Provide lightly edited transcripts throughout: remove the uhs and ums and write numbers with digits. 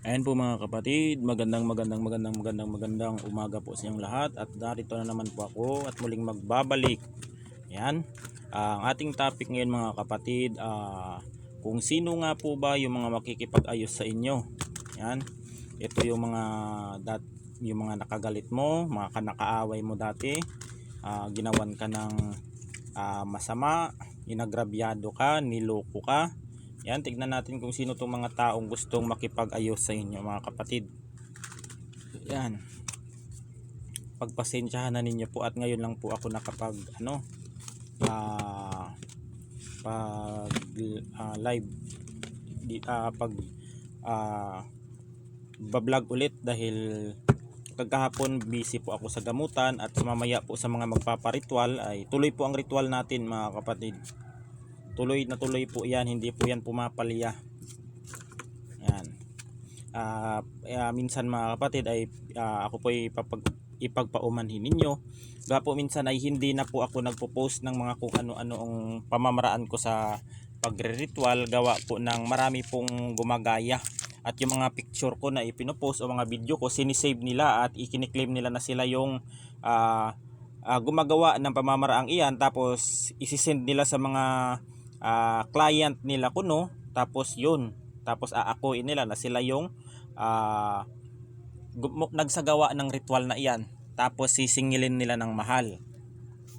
Ayan po mga kapatid, magandang umaga po sa inyong lahat at darito na naman po ako at muling magbabalik. Ayan, ang ating topic ngayon mga kapatid, kung sino nga po ba yung mga makikipag-ayos sa inyo. Ayan, ito yung mga nakagalit mo, mga nakaaway mo dati, ginawan ka ng masama, inagrabyado ka, niloko ka. Yan, tignan natin kung sino tong mga taong gustong makipag-ayos sa inyo mga kapatid. Yan, pagpasensyahan na ninyo po at ngayon lang po ako nakapag pag live pag bablog ulit dahil kagahapon busy po ako sa gamutan at mamaya po sa mga magpaparitual ay tuloy po ang ritual natin mga kapatid. Tuloy na tuloy po yan, hindi po yan pumapalya. Yan. Minsan mga kapatid ay ako po ipagpaumanhin ninyo. Po minsan ay hindi na po ako nagpo-post ng mga kung ano-ano pamamaraan ko sa pagre-ritual, gawa po ng marami pong gumagaya. At yung mga picture ko na ipinopost o mga video ko, sinisave nila at ikiniklaim nila na sila yung gumagawa ng pamamaraang iyan, tapos isisend nila sa mga client nila kuno, tapos aakuin nila na sila yung nagsagawa ng ritual na iyan, tapos sisingilin nila ng mahal.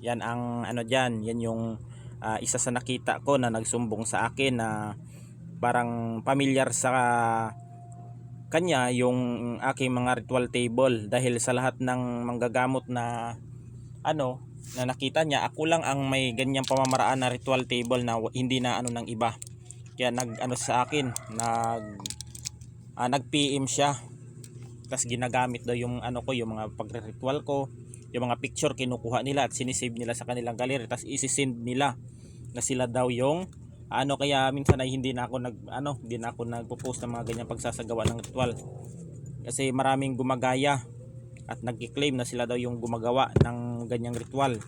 Yan ang yan yung isa sa nakita ko na nagsumbong sa akin na parang pamilyar sa kanya yung aking mga ritual table, dahil sa lahat ng manggagamot na na nakita niya, ako lang ang may ganyang pamamaraan na ritual table na hindi na ng iba. Kaya sa akin, nag PM siya. Tapos ginagamit daw yung yung mga pagre-ritual ko, yung mga picture kinukuha nila at sinisave nila sa kanilang gallery, tapos isi-send nila na sila daw yung kaya minsan ay hindi na ako nagpo-post ng mga ganyang pagsasagawa ng ritual. Kasi maraming gumagaya at nagki-claim na sila daw yung gumagawa ng ganyang ritual.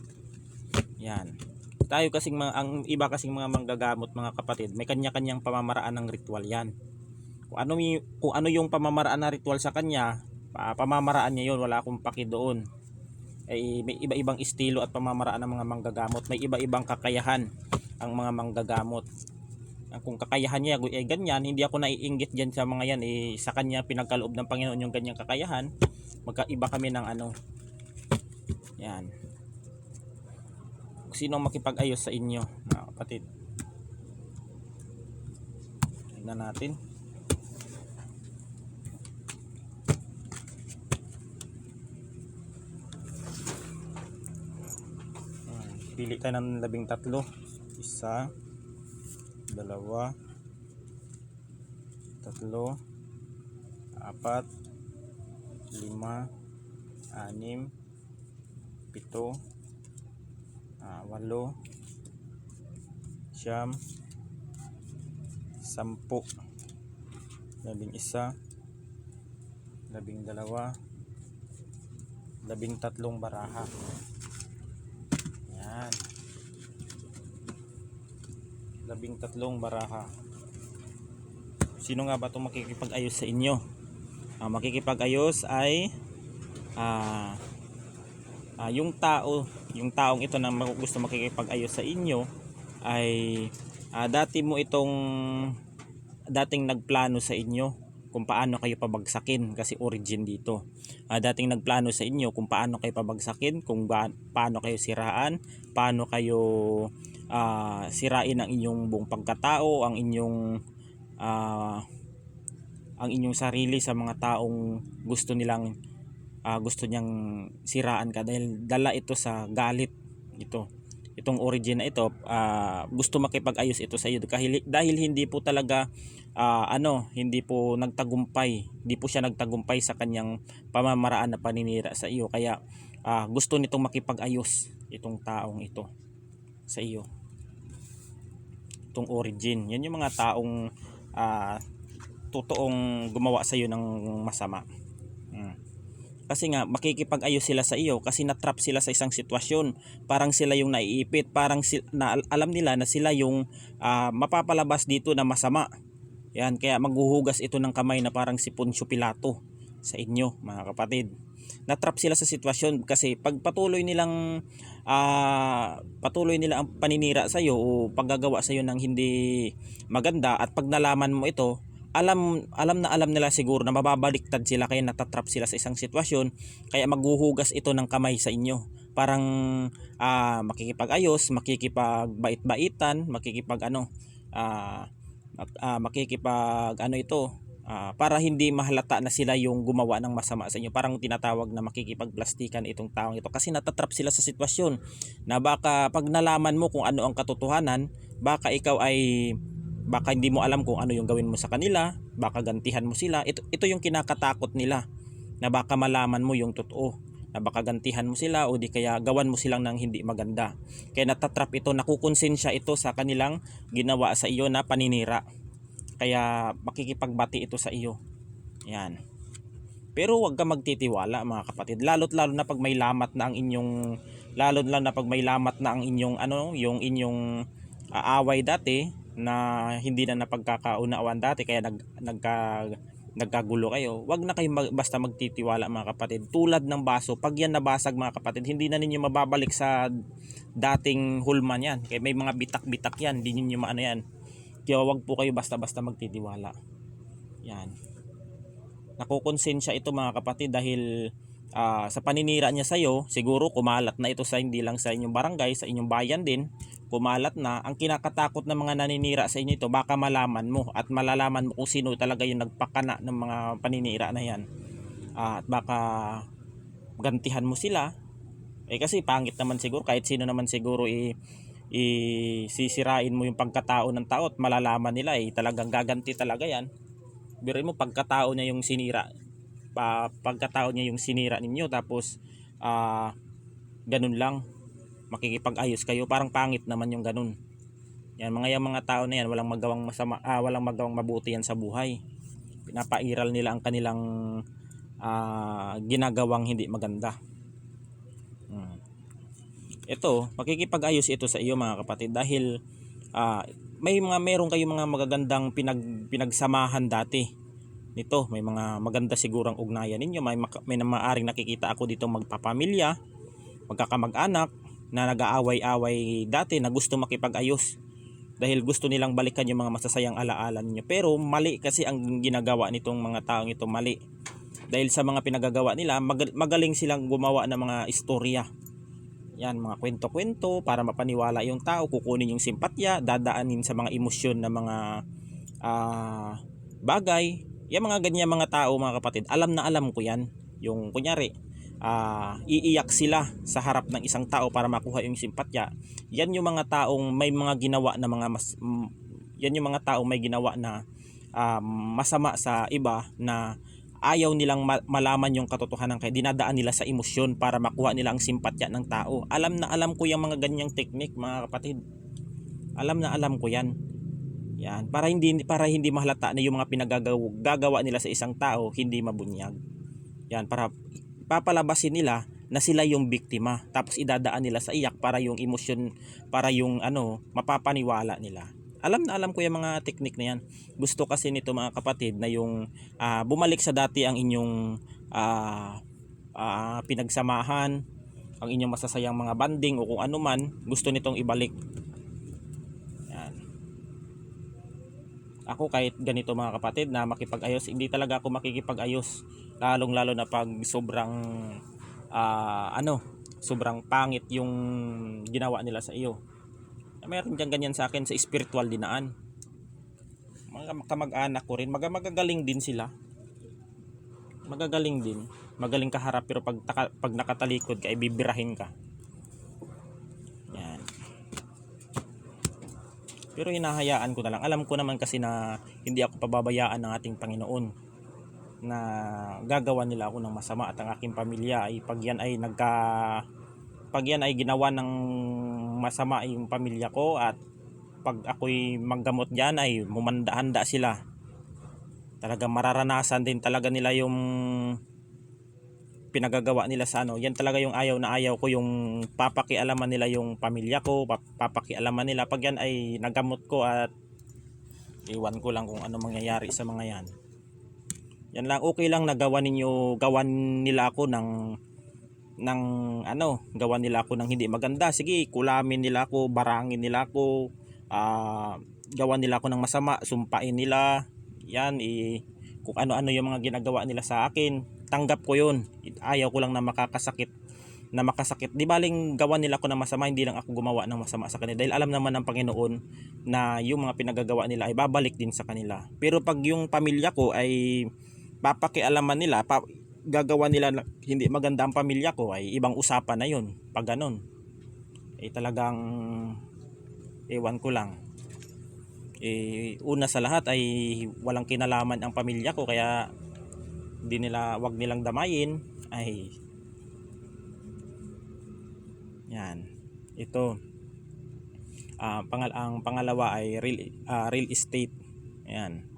Yan. Tayo kasing ang iba kasing mga manggagamot mga kapatid, may kanya-kanyang pamamaraan ng ritual yan. Kung ano yung pamamaraan ng ritual sa kanya, pamamaraan niya yun, wala akong paki doon. May iba-ibang estilo at pamamaraan ng mga manggagamot, may iba-ibang kakayahan ang mga manggagamot. Kung kakayahan niya ganyan, hindi ako naiinggit diyan sa mga yan. Sa kanya pinagkaloob ng Panginoon yung ganyang kakayahan. Magkaiba kami ng yan. Sino makipag-ayos sa inyo mga kapatid? Tingnan natin. Pili tayo ng 13. 1, 2, 3, 4, 5, 6, 7, 8, 9, 10, 11, 13 baraha. Yan. 13 baraha. Sino nga ba itong makikipag-ayos sa inyo? Makikipag-ayos ay yung taong ito na gusto makikipag-ayos sa inyo ay dating nagplano sa inyo kung paano kayo pabagsakin, kasi origin dito. Dating nagplano sa inyo kung paano kayo pabagsakin, kung paano kayo siraan, paano kayo sirain ang inyong buong pagkatao, ang inyong sarili sa mga taong gusto niyang siraan ka, dahil dala ito sa galit. Itong origin na ito, gusto makipag-ayos ito sa iyo dahil hindi po talaga hindi po siya nagtagumpay sa kanyang pamamaraan na paninira sa iyo, kaya gusto nitong makipag-ayos itong taong ito sa iyo. Itong origin, yan yung mga taong totoong gumawa sa iyo ng masama. Kasi nga makikipag-ayos sila sa iyo kasi na-trap sila sa isang sitwasyon. Parang sila yung naiipit, alam nila na sila yung mapapalabas dito na masama. Yan, kaya maghuhugas ito ng kamay na parang si Poncio Pilato sa inyo mga kapatid. Natrap sila sa sitwasyon kasi pag patuloy nila ang paninira sa iyo o paggagawa sa iyo ng hindi maganda, at pag nalaman mo ito, alam nila siguro na mababaliktad sila, kaya natatrap sila sa isang sitwasyon, kaya maghuhugas ito ng kamay sa inyo. Parang makikipag-ayos, makikipagbait-baitan, makikipag ano ito, para hindi mahalata na sila yung gumawa ng masama sa inyo. Parang tinatawag na makikipagplastikan itong taong ito, kasi natatrap sila sa sitwasyon na baka pag nalaman mo kung ano ang katotohanan, baka hindi mo alam kung ano yung gawin mo sa kanila, baka gantihan mo sila. Ito yung kinakatakot nila, na baka malaman mo yung totoo, na baka gantihan mo sila o di kaya gawan mo silang ng hindi maganda. Kaya natatrap ito, nakukonsensya ito sa kanilang ginawa sa iyo na paninira. Kaya makikipagbati ito sa iyo. Yan. Pero huwag ka magtitiwala mga kapatid. Lalo na pag may lamat na ang inyong yung inyong away dati, na hindi na napagkakaunawaan dati, kaya nagkagulo kayo. Huwag na kayo basta magtitiwala mga kapatid. Tulad ng baso, pag yan nabasag mga kapatid, hindi na ninyo mababalik sa dating hulman yan. Kaya may mga bitak-bitak yan, hindi ninyo maano yan. Kaya wag po kayo basta-basta magtitiwala. Yan. Nakukonsensya ito mga kapatid dahil sa paninira niya sa iyo, siguro kumalat na ito sa hindi lang sa inyong barangay, sa inyong bayan din. Kumalat na. Ang kinakatakot ng mga naninira sa inyo ito, baka malaman mo at malalaman mo kung sino talaga yung nagpakana ng mga paninira na yan. At baka gantihan mo sila. Kasi pangit naman siguro, kahit sino naman siguro sisirain mo yung pagkatao ng tao at malalaman nila talagang gaganti talaga yan. Biruin mo, pagkatao niya yung sinira ninyo, tapos ganun lang makikipag-ayos kayo. Parang pangit naman yung ganun. Yan, mga tao na yan walang magawang masama, walang magawang mabuti yan sa buhay. Pinapairal nila ang kanilang ginagawang hindi maganda. Ito, makikipag-ayos ito sa iyo mga kapatid dahil meron kayong mga magagandang pinagsamahan dati nito. May mga maganda sigurang ugnayan ninyo. May maaring nakikita ako dito magpapamilya, magkakamag-anak na nag-aaway-away dati na gusto makipag-ayos dahil gusto nilang balikan yung mga masasayang alaala ninyo. Pero mali kasi ang ginagawa nitong mga taong ito, mali. Dahil sa mga pinagagawa nila, magaling silang gumawa ng mga istorya. Yan, mga kwento-kwento para mapaniwala yung tao, kukunin yung simpatya, dadaanin sa mga emosyon na mga bagay. Yung mga ganyan mga tao mga kapatid, alam ko yan. Yung kunyari, iiyak sila sa harap ng isang tao para makuha yung simpatya. Yan yung mga taong may mga ginawa na masama sa iba, na ayaw nilang malaman yung katotohanan, kaya dinadaan nila sa emosyon para makuha nila ang simpatya ng tao. Alam ko yung mga ganyang technique mga kapatid. Alam ko yan. Yan, para hindi mahalata na yung mga pinagagawa nila sa isang tao hindi mabunyag. Yan, para papalabasin nila na sila yung biktima, tapos idadaan nila sa iyak para yung emosyon, para yung mapapaniwala nila. Alam ko yung mga technique na yan. Gusto kasi nito mga kapatid na yung bumalik sa dati ang inyong pinagsamahan, ang inyong masasayang mga banding o kung ano man, gusto nitong ibalik. Yan. Ako kahit ganito mga kapatid na makipag-ayos, hindi talaga ako makikipag-ayos. Lalong-lalo na pag sobrang pangit yung ginawa nila sa iyo. Meron dyan ganyan sa akin sa spiritual dinaan. Mga kamag-anak ko rin, magagaling din sila. Magagaling din. Magaling kaharap, pero pag nakatalikod ka, bibirahin ka. Yan. Pero hinahayaan ko na lang. Alam ko naman kasi na hindi ako pababayaan ng ating Panginoon, na gagawa nila ako ng masama, at ang aking pamilya ay pag yan ay ginawa ng masama yung pamilya ko, at pag ako'y manggamot diyan ay mumanda-handa sila. Talaga mararanasan din talaga nila yung pinagagawa nila sa yan talaga yung ayaw na ayaw ko, yung papakialaman nila yung pamilya ko, papakialaman nila pag yan ay nagamot ko at Iwan ko lang kung ano mangyayari sa mga yan. Yan lang, okay lang na gawan ninyo, gawan nila ako ng gawan nila ako ng hindi maganda. Sige, kulamin nila ako, barangin nila ako, gawan nila ako ng masama, sumpain nila. Yan, kung ano-ano yung mga ginagawa nila sa akin, tanggap ko yun. Ayaw ko lang na makasakit. Di baling gawan nila ako ng masama, hindi lang ako gumawa ng masama sa kanila. Dahil alam naman ng Panginoon na yung mga pinagagawa nila ay babalik din sa kanila. Pero pag yung pamilya ko ay papakialaman nila, gagawa nila hindi maganda ang pamilya ko, ay ibang usapan na yun. Pag ganun, talagang ewan ko lang. Una sa lahat ay walang kinalaman ang pamilya ko, kaya wag nilang damayin. Ay yan, ito ang pangalawa ay real estate. Yan,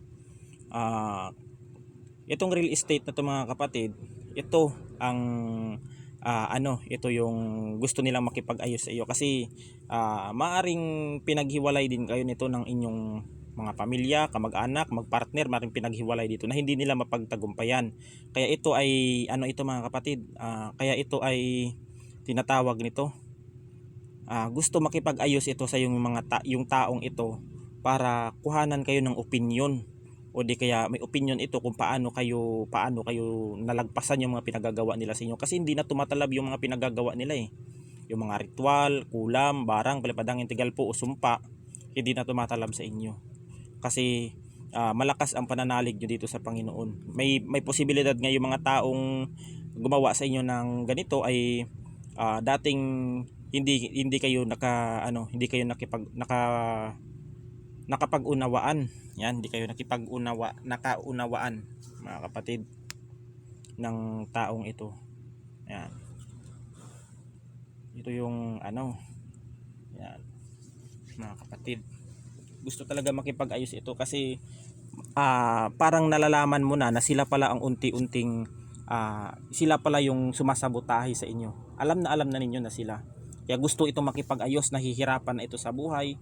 itong real estate na to mga kapatid, ito ang ito yung gusto nilang makipag-ayos sa iyo, kasi maaring pinaghiwalay din kayo nito ng inyong mga pamilya, kamag-anak, magpartner, maaring pinaghiwalay dito na hindi nila mapagtagumpayan. Kaya ito ay ito mga kapatid, kaya ito ay tinatawag nito, gusto makipag-ayos ito sa yung yung taong ito para kuhanan kayo ng opinyon, o di kaya may opinion ito kung paano kayo nalagpasan yung mga pinagagawa nila sa inyo, kasi hindi na tumatalab yung mga pinagagawa nila yung mga ritual, kulam, barang, palipadangin, tigalpo o sumpa, hindi na tumatalab sa inyo, kasi malakas ang pananalig nyo dito sa Panginoon. May posibilidad nga yung mga taong gumawa sa inyo ng ganito ay dating hindi kayo nakapag-unawaan. Yan, hindi kayo nakaunawaan mga kapatid ng taong ito. Yan. Ito yung yan mga kapatid. Gusto talaga makipag-ayos ito kasi parang nalalaman mo na sila pala ang unti-unting sila pala yung sumasabotahe sa inyo. Alam na ninyo na sila. Kaya gusto itong makipag-ayos, nahihirapan na ito sa buhay.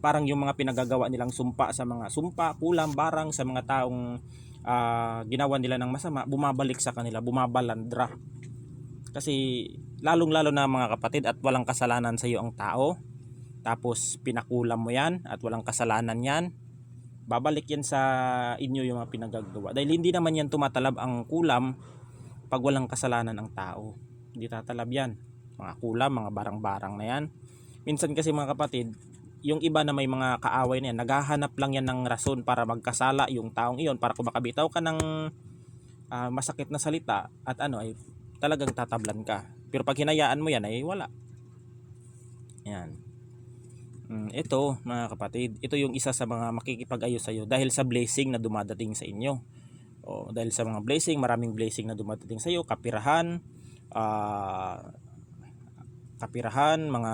Parang yung mga pinagagawa nilang sumpa, kulam, barang sa mga taong ginawa nila ng masama, bumabalik sa kanila, bumabalandra. Kasi lalong-lalo na mga kapatid, at walang kasalanan sa iyo ang tao, tapos pinakulam mo yan at walang kasalanan yan, babalik yan sa inyo yung mga pinagagawa. Dahil hindi naman yan tumatalab ang kulam pag walang kasalanan ang tao. Hindi tatalab yan, mga kulam, mga barang-barang na yan. Minsan kasi mga kapatid, yung iba na may mga kaaway na yan, naghahanap lang yan ng rason para magkasala yung taong iyon, para kung makabitaw ka ng masakit na salita at ay talagang tatablan ka. Pero pag hinayaan mo yan ay wala. Yan. Ito mga kapatid, ito yung isa sa mga makikipag-ayos sa iyo dahil sa blessing na dumadating sa inyo. Dahil sa mga blessing, maraming blessing na dumadating sa iyo, kapirahan, mga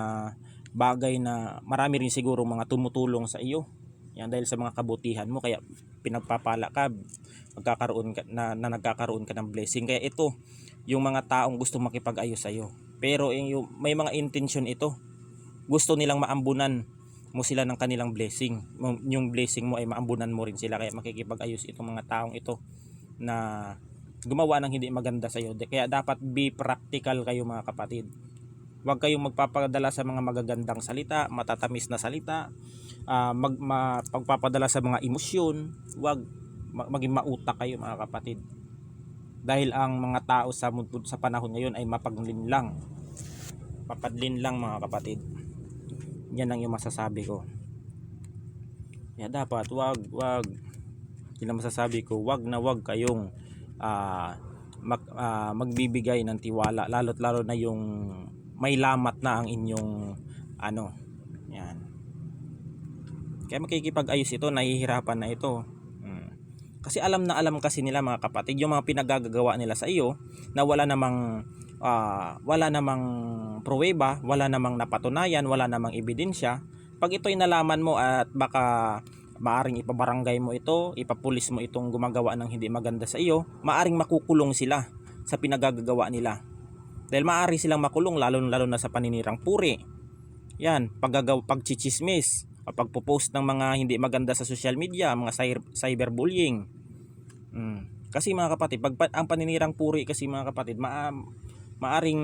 bagay na marami rin siguro mga tumutulong sa iyo. Yan, dahil sa mga kabutihan mo, kaya pinagpapala ka, nagkakaroon ka ng blessing. Kaya ito yung mga taong gusto makipag-ayos sa iyo, pero may mga intention ito, gusto nilang maambunan mo sila ng kanilang blessing. Yung blessing mo ay maambunan mo rin sila, kaya makikipag-ayos itong mga taong ito na gumawa ng hindi maganda sa iyo. Kaya dapat be practical kayo mga kapatid. Huwag kayong magpapadala sa mga magagandang salita, matatamis na salita, pagpapadala sa mga emosyon. Huwag maging mautak kayo mga kapatid. Dahil ang mga tao sa panahon ngayon ay mapadlin lang mga kapatid. Yan lang yung masasabi ko. Kaya dapat wag yun ang masasabi ko, wag kayong magbibigay ng tiwala, lalo na yung may lamat na ang inyong yan. Kaya makikipag-ayos ito, nahihirapan na ito. Kasi alam kasi nila mga kapatid yung mga pinagagagawa nila sa iyo na wala namang pruweba, wala namang napatunayan, wala namang ebidensya. Pag ito'y nalaman mo at baka maaring ipabarangay mo ito, ipapulis mo itong gumagawa ng hindi maganda sa iyo, maaring makukulong sila sa pinagagagawa nila. Dahil maaari silang makulong lalo na sa paninirang puri. Yan, pagchichismis, pagpo-post ng mga hindi maganda sa social media, mga cyberbullying. Kasi mga kapatid, ang paninirang puri kasi mga kapatid, maaring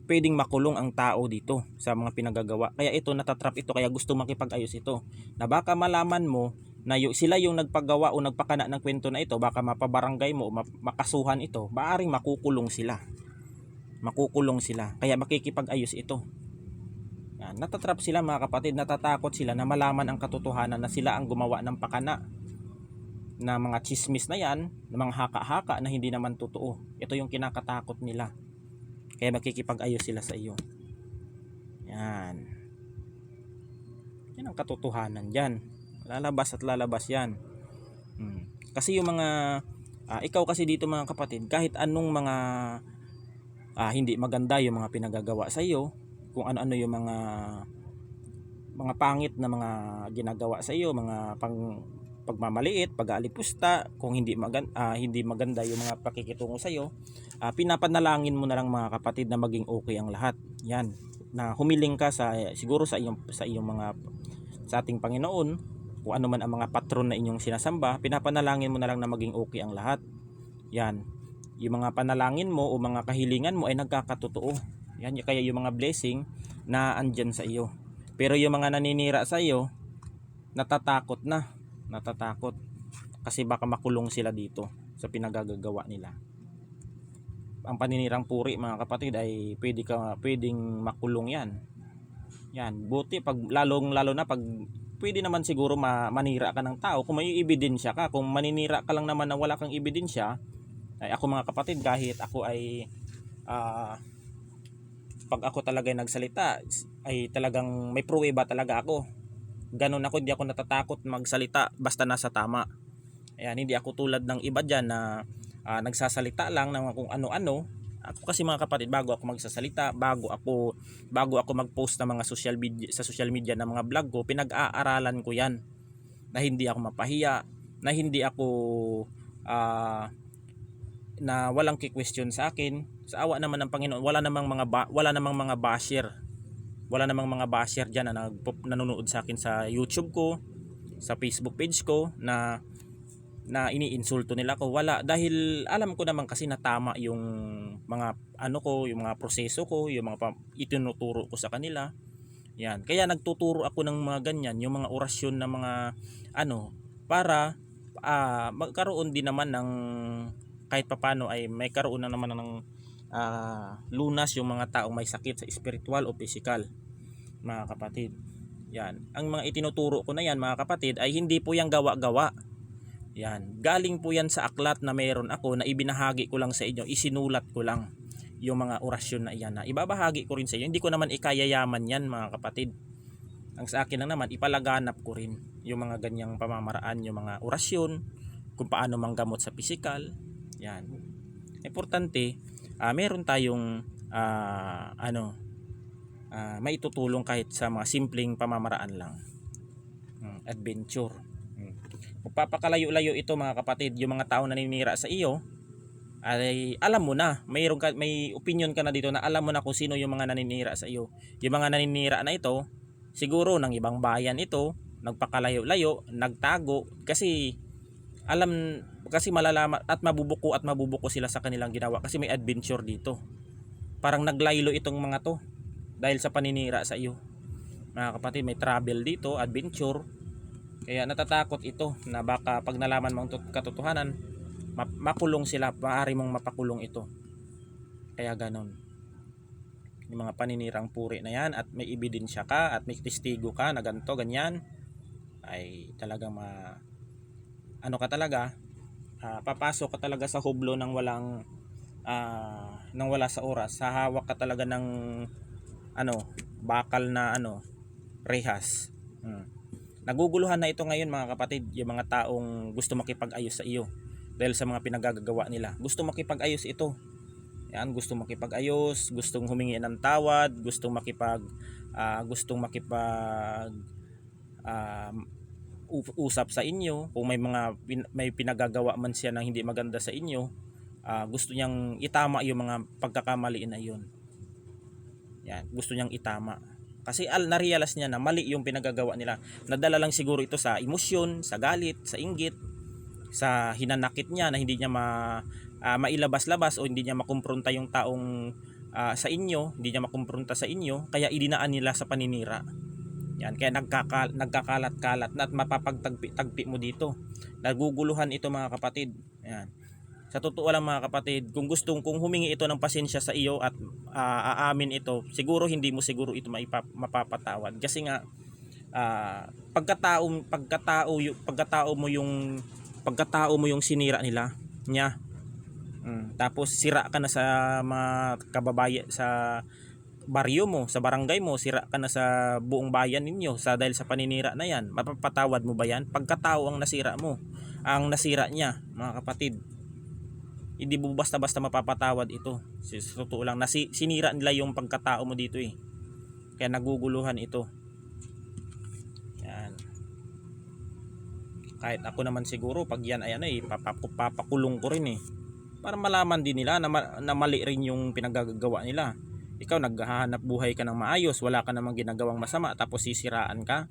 pwedeng makulong ang tao dito sa mga pinagagawa. Kaya ito natatrap ito, kaya gusto makipag-ayos ito. Na baka malaman mo na sila yung nagpagawa o nagpakana ng kwento na ito, baka mapabarangay mo o makasuhan ito, maaring makukulong sila. Kaya makikipag-ayos ito. Yan, natatrap sila mga kapatid, natatakot sila na malaman ang katotohanan na sila ang gumawa ng pakana na mga chismis na yan, na mga haka-haka na hindi naman totoo. Ito yung kinakatakot nila. Kaya makikipag-ayos sila sa iyo. Yan. Yan ang katotohanan dyan. Lalabas at lalabas yan. Kasi yung mga, ikaw kasi dito mga kapatid, kahit anong mga hindi maganda yung mga pinagagawa sa iyo, kung ano-ano yung mga pangit na mga ginagawa sa iyo, mga pagmamaliit, pag-aalipusta, kung hindi maganda yung mga pakikitungo sa iyo, pinapanalangin mo na lang mga kapatid na maging okay ang lahat. Yan, na humiling ka siguro sa iyong mga, sa ating Panginoon, kung ano man ang mga patron na inyong sinasamba, pinapanalangin mo na lang na maging okay ang lahat. Yan, yung mga panalangin mo o mga kahilingan mo ay nagkakatotoo. Yan, kaya yung mga blessing na andyan sa iyo. Pero yung mga naninira sa iyo, natatakot kasi baka makulong sila dito sa pinagagagawa nila. Ang paninirang puri mga kapatid ay pwedeng makulong yan. Yan, buti pag lalo na pag pwede naman siguro manira ka ng tao kung may ebidensya ka. Kung maninira ka lang naman na wala kang ebidensya, ay ako mga kapatid, kahit ako ay pag ako talaga ay nagsalita ay talagang may pruweba talaga ako. Ganun ako, hindi ako natatakot magsalita basta nasa tama. Ayan, hindi ako tulad ng iba dyan na nagsasalita lang ng kung ano-ano. Ako kasi mga kapatid, bago ako magsasalita, bago ako mag-post ng mga social media ng mga vlog ko, pinag-aaralan ko yan na hindi ako mapahiya, na hindi ako na walang ki-question sa akin. Sa awa naman ng Panginoon, wala namang mga basher. Wala namang mga basher diyan na nanonood sa akin sa YouTube ko, sa Facebook page ko na iniinsulto nila ko. Wala, dahil alam ko naman kasi na tama yung mga yung mga proseso ko, yung mga itinuturo ko sa kanila. Yan. Kaya nagtuturo ako ng mga ganyan, yung mga orasyon na mga para magkaroon din naman ng kahit papano ay may karoon na naman ng lunas yung mga taong may sakit sa spiritual o physical, mga kapatid. Yan. Ang mga itinuturo ko na yan mga kapatid ay hindi po yung gawa-gawa. Yan. Galing po yan sa aklat na meron ako na ibinahagi ko lang sa inyo. Isinulat ko lang yung mga orasyon na iyan na ibabahagi ko rin sa inyo. Hindi ko naman ikayayaman yan mga kapatid. Ang sa akin lang naman, ipalaganap ko rin yung mga ganyang pamamaraan, yung mga orasyon, kung paano manggamot sa physical. Yan. Importante, meron tayong maitutulong kahit sa mga simpleng pamamaraan lang. Adventure. Kung papakalayo-layo ito mga kapatid, yung mga tao na naninira sa iyo, ay alam mo na, may opinion ka na dito na alam mo na kung sino yung mga naninira sa iyo. Yung mga naninira na ito, siguro ng ibang bayan ito, nagpakalayo-layo, nagtago, kasi malalaman at mabubuko sila sa kanilang ginawa kasi may adventure dito. Parang naglaylo itong mga to dahil sa paninira sa iyo. Mga kapatid, may travel dito, adventure. Kaya natatakot ito na baka pag nalaman mo ang katotohanan, makulong sila, maaari mong mapakulong ito. Kaya ganon. Yung mga paninirang puri na yan at may ebidensya ka at may testigo ka na ganito, ganyan, ay talagang ka talaga, papasok ka talaga sa hublo ng wala sa oras. Hahawak ka talaga ng bakal na rehas. Naguguluhan na ito ngayon mga kapatid, yung mga taong gusto makipag-ayos sa iyo dahil sa mga pinagagagawa nila. Gusto makipag-ayos ito. Yan, gusto makipag-ayos, gustong humingi ng tawad, gustong makipag usap sa inyo. Kung may pinagagawa man siya na hindi maganda sa inyo, gusto niyang itama yung mga pagkakamali na yun. Yan, gusto niyang itama. Kasi na-realize niya na mali yung pinagagawa nila. Nadala lang siguro ito sa emosyon, sa galit, sa inggit, sa hinanakit niya na hindi niya mailabas-labas o hindi niya makumpronta yung taong sa inyo, hindi niya makumpronta sa inyo, kaya idinaan nila sa paninira. Yan, kaya nagkakalat-kalat na at mapapagtagpi mo dito. Naguguluhan ito mga kapatid. Yan. Sa totoo lang mga kapatid, kung humingi ito ng pasensya sa iyo at aamin ito, siguro hindi mo siguro ito mapapatawad. Kasi nga pagkatao mo yung sinira niya. Tapos sira ka na sa mga kababayan sa baryo mo, sa barangay mo, sira ka na sa buong bayan ninyo dahil sa paninira na yan. Mapapatawad mo ba yan? Pagkatao ang nasira mo, ang nasira niya mga kapatid. Hindi mo basta-basta mapapatawad ito. Sa totoo lang, sinira nila yung pagkatao mo dito eh. Kaya naguguluhan ito. Yan. Kahit ako naman siguro, pag yan ay papakulong ko rin eh. Para malaman din nila na mali rin yung pinagagawa nila. Ikaw naghahanap buhay ka ng maayos, wala ka namang ginagawang masama, tapos sisiraan ka.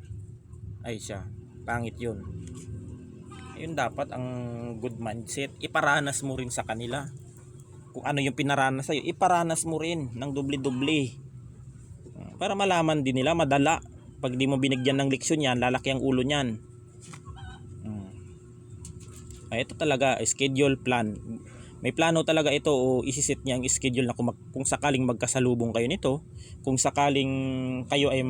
Ay siya, pangit yun. Yun dapat ang good mindset. Iparanas mo rin sa kanila. Kung ano yung pinaranas sa'yo, iparanas mo rin ng doble-doble. Para malaman din nila, madala. Pag di mo binigyan ng leksyon yan, lalaki ang ulo niyan. Ito talaga, schedule plan. May plano talaga ito o isiset niya ang schedule na kung sakaling magkasalubong kayo nito, kung sakaling kayo ay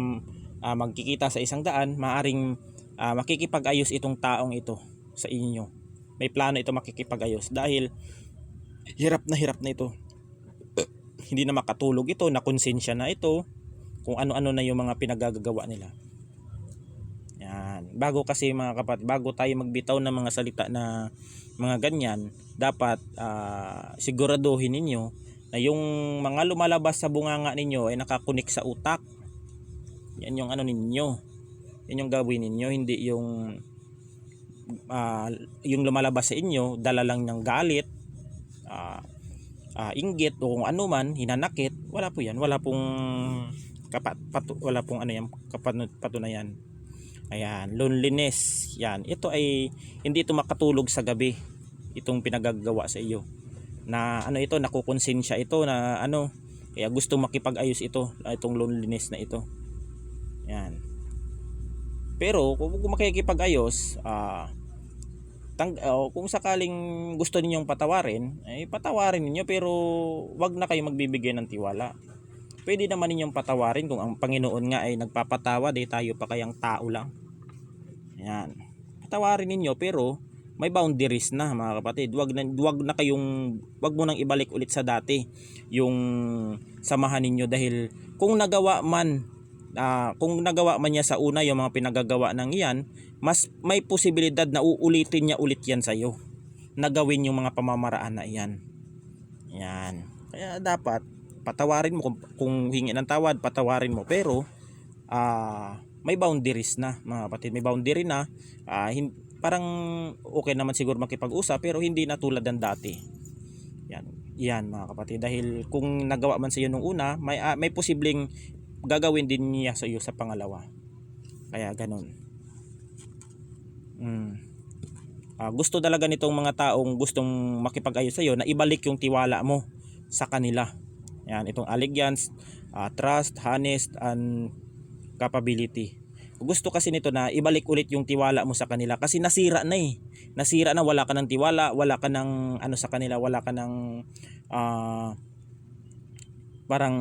magkikita sa isang daan, maaring makikipag-ayos itong taong ito sa inyo. May plano ito makikipag-ayos dahil hirap na ito. Hindi na makatulog ito, nakonsensya na ito kung ano-ano na yung mga pinagagagawa nila. Yan. Bago kasi mga kapatid, bago tayo magbitaw ng mga salita na mga ganyan, dapat siguraduhin ninyo na yung mga lumalabas sa bunganga ninyo ay nakakunik sa utak. Yan yung ano ninyo. Yan yung gawin ninyo, hindi yung lumalabas sa inyo dala lang ng galit, inggit o kung ano man, hinanakit. Wala po yan, wala pong patunayan. Ayan, loneliness. Yan, ito ay hindi ito makatulog sa gabi, itong pinagagawa sa iyo na ito, nakukonsensya ito na kaya gusto makipag-ayos itong loneliness na ito. Yan. Pero kung makikipag-ayos, kung sakaling gusto ninyong patawarin, ay patawarin niyo, pero wag na kayo magbibigay ng tiwala. Pwede naman ninyong patawarin kung ang Panginoon nga ay nagpapatawad, tayo pa kayang tao lang. Yan. Patawarin ninyo, pero may boundaries na mga kapatid. Wag mo nang ibalik ulit sa dati yung samahan ninyo, dahil kung nagawa man niya sa una yung mga pinagagawa ng iyan, mas may posibilidad na uulitin niya ulit yan sa iyo, na gawin yung mga pamamaraan na iyan. Yan. Kaya dapat patawarin mo, kung hingi ng tawad, patawarin mo, pero may boundaries na mga kapatid. May boundary na, parang okay naman siguro makipag-usap, pero hindi na tulad ng dati. Yan mga kapatid, dahil kung nagawa man sa iyo nung una, may posibleng gagawin din niya sa iyo sa pangalawa. Kaya ganun. Gusto talaga nitong mga taong gustong makipag-ayos sa iyo na ibalik yung tiwala mo sa kanila. Yan, itong allegiance, trust, honest, and capability. Gusto kasi nito na ibalik ulit yung tiwala mo sa kanila, kasi nasira na eh. Nasira na, wala ka ng tiwala, wala ka ng sa kanila, wala ka ng parang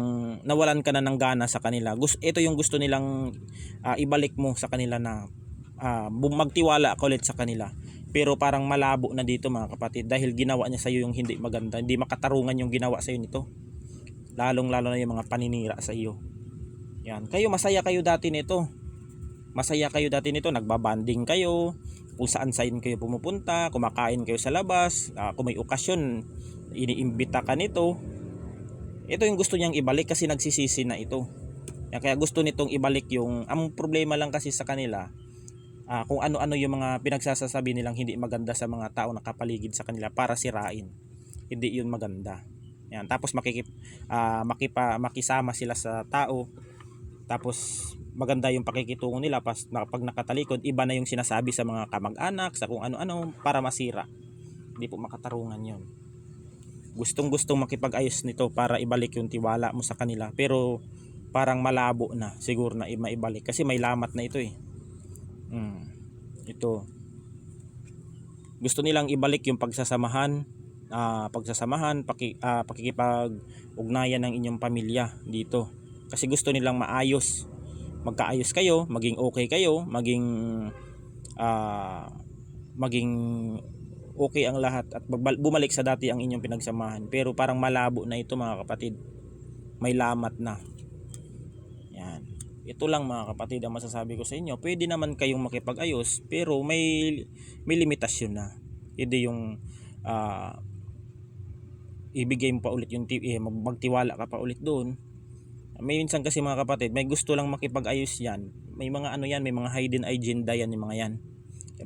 nawalan ka na ng gana sa kanila. Ito yung gusto nilang ibalik mo sa kanila, na magtiwala ka ulit sa kanila. Pero parang malabo na dito mga kapatid, dahil ginawa niya sa iyo yung hindi maganda. Hindi makatarungan yung ginawa sa iyo nito. Lalong-lalo na yung mga paninira sa iyo. Yan. Masaya kayo dati nito. Nagbabanding kayo, kung saan kayo pumupunta, kumakain kayo sa labas, kung may okasyon, iniimbita ka nito. Ito yung gusto niyang ibalik, kasi nagsisisi na ito. Kaya gusto nitong ibalik ang problema lang kasi sa kanila, kung ano-ano yung mga pinagsasasabi nilang hindi maganda sa mga tao na kapaligid sa kanila para sirain. Hindi yun maganda. Yan. Tapos makisama sila sa tao Tapos maganda yung pakikitungo nila pag nakatalikod, iba na yung sinasabi sa mga kamag-anak, sa kung ano-ano para masira. Hindi po makatarungan yon. Gustong-gustong makipag-ayos nito para ibalik yung tiwala mo sa kanila, pero parang malabo na siguro na maibalik kasi may lamat na ito eh. Ito. Gusto nilang ibalik yung pagsasamahan, pakikipag-ugnayan ng inyong pamilya dito. Kasi gusto nilang maayos, magkaayos kayo, maging okay kayo, maging okay ang lahat at bumalik sa dati ang inyong pinagsamahan. Pero parang malabo na ito mga kapatid. May lamat na. Yan. Ito lang mga kapatid ang masasabi ko sa inyo. Pwede naman kayong makipag-ayos pero may limitasyon na. Hindi yung ibigay mo pa ulit yung magtiwala ka pa ulit doon. May minsan kasi mga kapatid, may gusto lang makipag-ayos yan. May mga ano yan, may mga hidden agenda yan yung mga yan.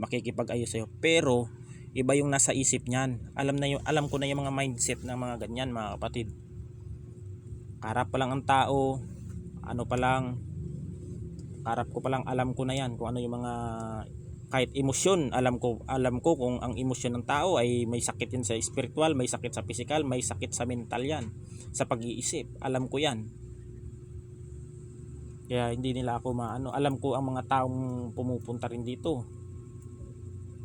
Makikipag-ayos sa'yo. Pero iba yung nasa isip niyan. Alam ko na yung mga mindset ng mga ganyan mga kapatid. Karap pa lang ang tao, karap ko pa lang alam ko na yan kung ano yung mga kahit emosyon, alam ko kung ang emosyon ng tao ay may sakit yan sa spiritual, may sakit sa physical, may sakit sa mental yan, sa pag-iisip. Alam ko yan. Kaya hindi nila ako alam ko ang mga taong pumupunta rin dito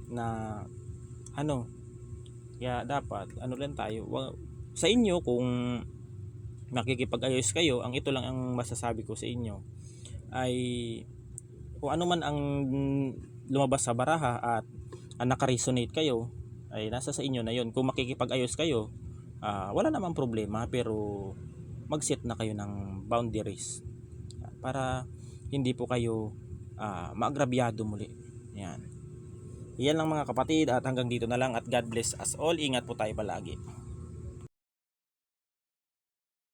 na kaya dapat lang tayo sa inyo kung makikipag-ayos kayo. Ang ito lang ang masasabi ko sa inyo ay kung ano man ang lumabas sa baraha at naka-resonate kayo ay nasa sa inyo na yon. Kung makikipag-ayos kayo, wala namang problema, pero mag-set na kayo ng boundaries para hindi po kayo maagrabyado muli. Yan lang mga kapatid, at hanggang dito na lang, at God bless us all. Ingat po tayo palagi.